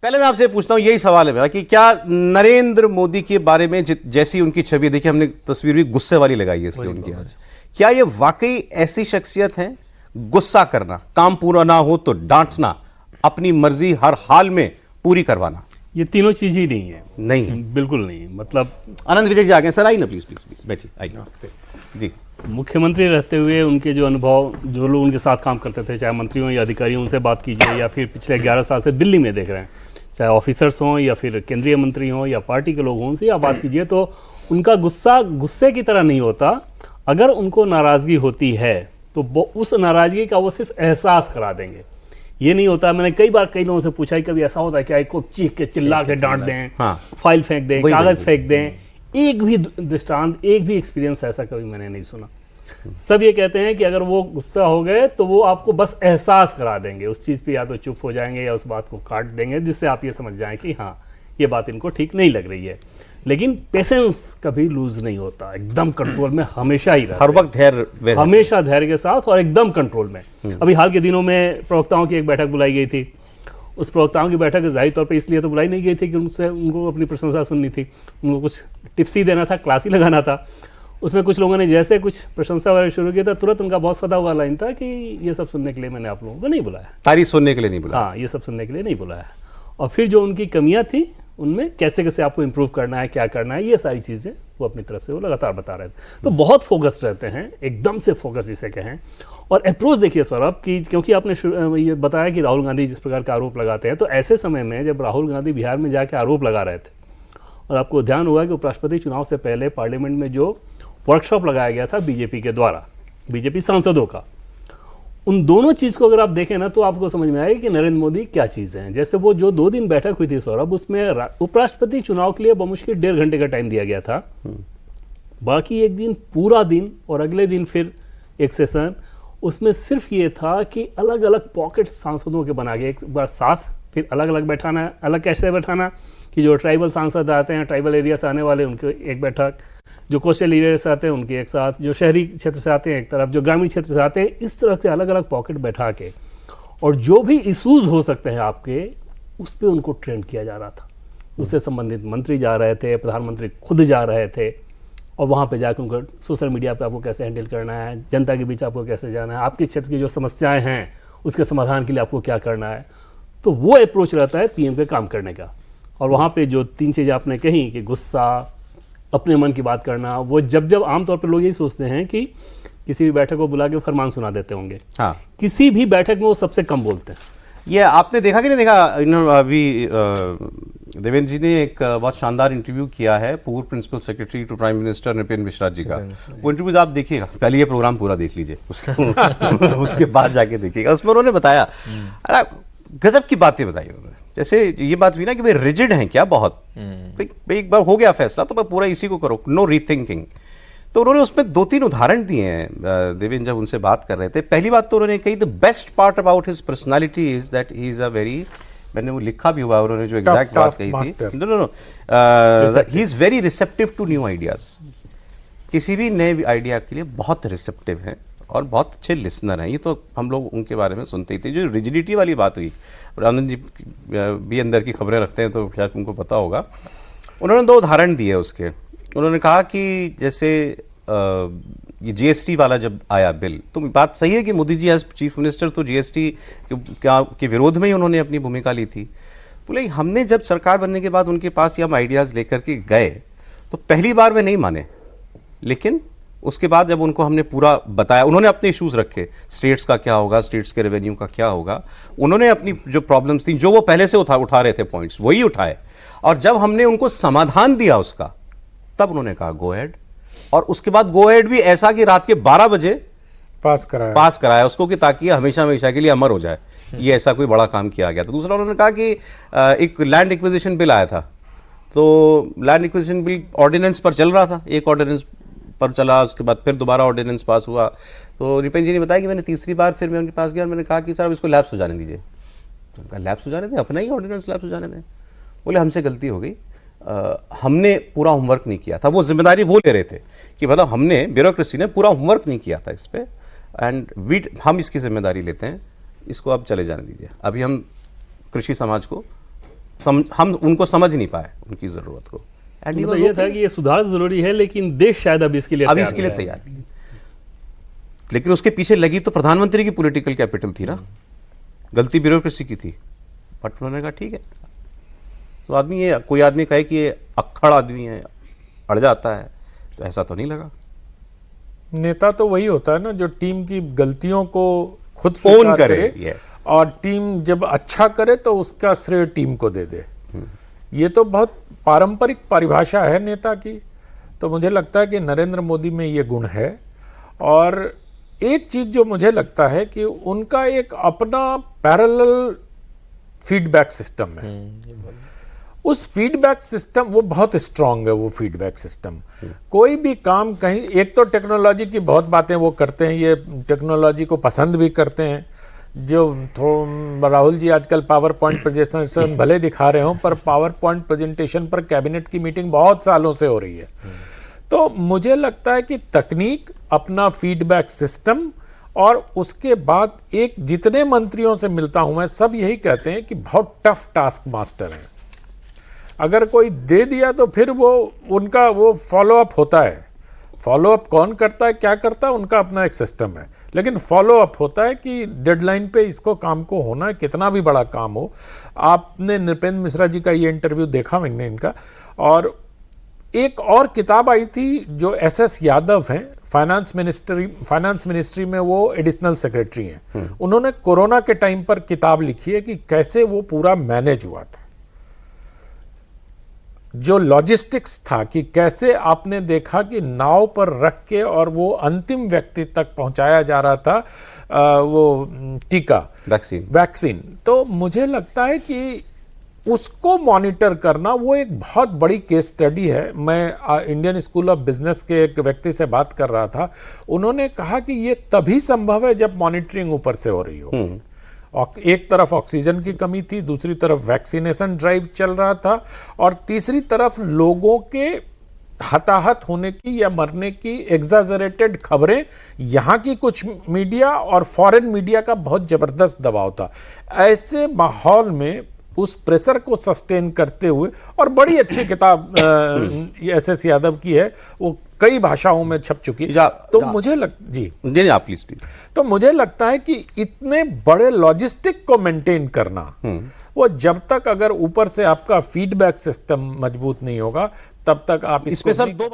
पहले मैं आपसे पूछता हूँ, यही सवाल है मेरा कि क्या नरेंद्र मोदी के बारे में जैसी उनकी छवि देखी, हमने तस्वीर भी गुस्से वाली लगाई है इसलिए उनकी आज, क्या ये वाकई ऐसी शख्सियत है? गुस्सा करना, काम पूरा ना हो तो डांटना, अपनी मर्जी हर हाल में पूरी करवाना, ये तीनों चीज ही नहीं है। नहीं है, बिल्कुल नहीं। मतलब आनंद विजय जी आ गए सर, आइए ना प्लीज प्लीज प्लीज बैठिए, आइए जी। मुख्यमंत्री रहते हुए उनके जो अनुभव, जो लोग उनके साथ काम करते थे, चाहे मंत्रियों या अधिकारियों, उनसे बात कीजिए, या फिर पिछले 11 साल से दिल्ली में देख रहे हैं, चाहे ऑफिसर्स हों या फिर केंद्रीय मंत्री हों या पार्टी के लोग हों, उनसे आप बात कीजिए तो उनका गुस्सा गुस्से की तरह नहीं होता। अगर उनको नाराज़गी होती है तो उस नाराज़गी का वो सिर्फ एहसास करा देंगे। ये नहीं होता, मैंने कई बार कई लोगों से पूछा है, कभी ऐसा होता है क्या को चीख के चिल्ला के डांट दें, हाँ, फाइल फेंक दें, कागज़ फेंक दें? एक भी दृष्टांत, एक भी एक्सपीरियंस ऐसा कभी मैंने नहीं सुना। सब ये कहते हैं कि अगर वो गुस्सा हो गए तो वो आपको बस एहसास करा देंगे उस चीज़ पे, या तो चुप हो जाएंगे या उस बात को काट देंगे, जिससे आप ये समझ जाएं कि हाँ ये बात इनको ठीक नहीं लग रही है। लेकिन पेशेंस कभी लूज नहीं होता, एकदम कंट्रोल में हमेशा ही रहता, हर वक्त धैर्य, हमेशा धैर्य के साथ और एकदम कंट्रोल में। अभी हाल के दिनों में प्रवक्ताओं की एक बैठक बुलाई गई थी। उस प्रवक्ताओं की बैठक जाहिर तौर पे इसलिए तो बुलाई नहीं गई थी कि उनको अपनी प्रशंसा सुननी थी, उनको कुछ टिप्स ही देना था, क्लास ही लगाना था। उसमें कुछ लोगों ने जैसे कुछ प्रशंसा वगैरह शुरू किया था, तुरंत उनका बहुत सदा हुआ लाइन था कि ये सब सुनने के लिए मैंने आप लोगों को नहीं बुलाया, तारीफ सुनने के लिए नहीं बुलाया। हाँ, ये सब सुनने के लिए नहीं बुलाया। और फिर जो उनकी कमियां थी उनमें कैसे कैसे आपको इम्प्रूव करना है, क्या करना है, ये सारी चीज़ें वो अपनी तरफ से वो लगातार बता रहे थे। तो बहुत फोकस्ड रहते हैं, एकदम से फोकस जिसे कहें। और अप्रोच देखिए सौरभ की, क्योंकि आपने ये बताया कि राहुल गांधी जिस प्रकार का आरोप लगाते हैं, तो ऐसे समय में जब राहुल गांधी बिहार में जाके आरोप लगा रहे थे, और आपको ध्यान होगा कि उपराष्ट्रपति चुनाव से पहले पार्लियामेंट में जो वर्कशॉप लगाया गया था बीजेपी के द्वारा, बीजेपी सांसदों का, उन दोनों चीज़ को अगर आप देखें ना तो आपको समझ में आएगा कि नरेंद्र मोदी क्या चीज़ हैं। जैसे वो जो 2 दिन बैठक हुई थी सौरभ, उसमें उपराष्ट्रपति चुनाव के लिए बमुश्किल 1.5 घंटे का टाइम दिया गया था। बाकी एक दिन पूरा दिन और अगले दिन फिर एक सेशन, उसमें सिर्फ ये था कि अलग अलग पॉकेट सांसदों के बना के एक बार साथ, फिर अलग अलग बैठाना। अलग कैसे बैठाना कि जो ट्राइबल सांसद आते हैं, ट्राइबल एरिया से आने वाले, उनके एक बैठक, जो कोस्टल एरिया से आते हैं उनके एक साथ, जो शहरी क्षेत्र से आते हैं एक तरफ, जो ग्रामीण क्षेत्र से आते हैं, इस तरह से अलग अलग पॉकेट बैठा के, और जो भी इशूज़ हो सकते हैं आपके, उस पर उनको ट्रेंड किया जा रहा था। उससे संबंधित मंत्री जा रहे थे, प्रधानमंत्री खुद जा रहे थे, और वहाँ पे जाकर उनको सोशल मीडिया पे आपको कैसे हैंडल करना है, जनता के बीच आपको कैसे जाना है, आपके क्षेत्र की जो समस्याएं हैं उसके समाधान के लिए आपको क्या करना है। तो वो अप्रोच रहता है पीएम के काम करने का। और वहाँ पे जो 3 चीज़ें आपने कही कि गुस्सा, अपने मन की बात करना, वो जब आमतौर पर लोग यही सोचते हैं कि किसी भी बैठक को बुला के फरमान सुना देते होंगे, हाँ, किसी भी बैठक में वो सबसे कम बोलते हैं। ये आपने देखा कि नहीं देखा, अभी देवेंद्र जी ने एक बहुत शानदार इंटरव्यू किया है पूर्व principal secretary to prime minister Nripendra Mishra ji का। वो इंटरव्यू आप देखिएगा, पहले ये प्रोग्राम पूरा देख लीजिए, उसके बाद जाके देखिएगा। उसमें उन्होंने बताया, अरे गजब की बातें बताई उन्होंने। जैसे ये बात हुई ना कि भाई रिजिड हैं क्या बहुत, एक बार हो गया फैसला तो पूरा इसी को करो, नो रीथिंकिंग। तो उन्होंने उसमें 2-3 उदाहरण दिए हैं देवेंद्र जब उनसे बात कर रहे थे। पहली बात तो उन्होंने कही, the best part about his personality is that he is a very, मैंने वो लिखा भी हुआ उन्होंने जो एग्जैक्ट बात कही थी, no he is very receptive to new ideas. किसी भी नए आइडिया के लिए बहुत रिसेप्टिव हैं और बहुत अच्छे लिसनर हैं। ये तो हम लोग उनके बारे में सुनते ही थे। जो रिजिडिटी वाली बात हुई, आनंद जी भी अंदर की खबरें रखते हैं तो शायद उनको पता होगा। उन्होंने 2 उदाहरण दिए उसके। उन्होंने कहा कि जैसे ये जीएसटी वाला जब आया बिल, तो बात सही है कि Modi ji as chief minister तो जीएसटी के विरोध में ही उन्होंने अपनी भूमिका ली थी। बोले हमने जब सरकार बनने के बाद उनके पास ये हम आइडियाज़ लेकर के गए तो पहली बार में नहीं माने, लेकिन उसके बाद जब उनको हमने पूरा बताया, उन्होंने अपने इश्यूज़ रखे, स्टेट्स का क्या होगा, स्टेट्स के रेवेन्यू का क्या होगा, उन्होंने अपनी जो प्रॉब्लम्स थी, जो वो पहले से उठा रहे थे पॉइंट्स, वही उठाए, और जब हमने उनको समाधान दिया उसका, तब उन्होंने कहा गो अहेड। और उसके बाद गो अहेड भी ऐसा कि रात के 12 बजे पास कराया उसको, कि ताकि हमेशा हमेशा के लिए अमर हो जाए। ये ऐसा कोई बड़ा काम किया गया। तो दूसरा उन्होंने कहा कि एक लैंड एक्विजिशन बिल आया था, तो लैंड एक्विजिशन बिल ऑर्डिनेंस पर चल रहा था, एक ऑर्डिनेंस पर चला, उसके बाद फिर दोबारा ऑर्डिनेंस पास हुआ। तो नृपेंद्र जी ने बताया कि मैंने तीसरी बार फिर मैं उनके पास गया और मैंने कहा कि सर अब इसको लैप्स हो जाने दीजिए। तो उनका लैप्स हो जाने दें, अपना ही ऑर्डिनेंस लैप्स हो जाने दें। बोले हमसे गलती हो गई, हमने पूरा होमवर्क नहीं किया था। वो जिम्मेदारी वो ले रहे थे कि मतलब हमने, ब्यूरोक्रेसी ने पूरा होमवर्क नहीं किया था इस पर, एंड हम इसकी जिम्मेदारी लेते हैं, इसको अब चले जाने दीजिए। अभी हम कृषि समाज को हम उनको समझ नहीं पाए उनकी ज़रूरत को। And he मतलब was ये okay. था कि ये सुधार जरूरी है, लेकिन देश शायद अब इसके लिए अब इसके लिए तैयार नहीं है। लेकिन उसके पीछे लगी तो प्रधानमंत्री की पॉलिटिकल कैपिटल थी ना, गलती ब्यूरोक्रेसी की थी, बट उन्होंने कहा ठीक है। तो आदमी, ये कोई आदमी कहे कि ये अक्खड़ आदमी है, अड़ जाता है, तो ऐसा तो नहीं लगा। नेता तो वही होता है ना जो टीम की गलतियों को खुद ओन स्वीकार करे, yes. और टीम जब अच्छा करे तो उसका श्रेय टीम को दे दे। ये तो बहुत पारंपरिक परिभाषा है नेता की। तो मुझे लगता है कि नरेंद्र मोदी में ये गुण है। और एक चीज जो मुझे लगता है कि उनका एक अपना पैरेलल फीडबैक सिस्टम है। उस फीडबैक सिस्टम वो बहुत स्ट्रांग है। वो फीडबैक सिस्टम कोई भी काम कहीं, एक तो टेक्नोलॉजी की बहुत बातें वो करते हैं, ये टेक्नोलॉजी को पसंद भी करते हैं। जो राहुल जी आजकल पावर पॉइंट प्रेजेंटेशन भले दिखा रहे हो, पर पावर पॉइंट प्रेजेंटेशन पर कैबिनेट की मीटिंग बहुत सालों से हो रही है। तो मुझे लगता है कि तकनीक, अपना फीडबैक सिस्टम, और उसके बाद एक जितने मंत्रियों से मिलता हूं मैं, सब यही कहते हैं कि बहुत टफ टास्क मास्टर है। अगर कोई दे दिया तो फिर वो उनका वो फॉलोअप होता है। फॉलोअप कौन करता है, क्या करता है, उनका अपना एक सिस्टम है, लेकिन फॉलोअप होता है कि डेडलाइन पे इसको काम को होना है, कितना भी बड़ा काम हो। आपने नृपेंद्र मिश्रा जी का ये इंटरव्यू देखा मैंने इनका, और एक और किताब आई थी जो एसएस यादव हैं, फाइनेंस मिनिस्ट्री में वो एडिशनल सेक्रेटरी हैं। उन्होंने कोरोना के टाइम पर किताब लिखी है कि कैसे वो पूरा मैनेज हुआ था। जो लॉजिस्टिक्स था कि कैसे आपने देखा कि नाव पर रख के और वो अंतिम व्यक्ति तक पहुंचाया जा रहा था वो टीका, वैक्सीन। तो मुझे लगता है कि उसको मॉनिटर करना वो एक बहुत बड़ी केस स्टडी है। मैं इंडियन स्कूल ऑफ बिजनेस के एक व्यक्ति से बात कर रहा था, उन्होंने कहा कि ये तभी संभव है जब मॉनिटरिंग ऊपर से हो रही हो। एक तरफ ऑक्सीजन की कमी थी, दूसरी तरफ वैक्सीनेशन ड्राइव चल रहा था, और तीसरी तरफ लोगों के हताहत होने की या मरने की एग्जाजरेटेड खबरें, यहाँ की कुछ मीडिया और फॉरेन मीडिया का बहुत जबरदस्त दबाव था। ऐसे माहौल में उस प्रेशर को सस्टेन करते हुए, और बड़ी अच्छी किताब एसएस यादव की है, वो कई भाषाओं में छप चुकी। तो मुझे जी आप प्लीज। तो मुझे लगता है कि इतने बड़े लॉजिस्टिक को मेंटेन करना, वो जब तक अगर ऊपर से आपका फीडबैक सिस्टम मजबूत नहीं होगा, तब तक आप इसमें सर दो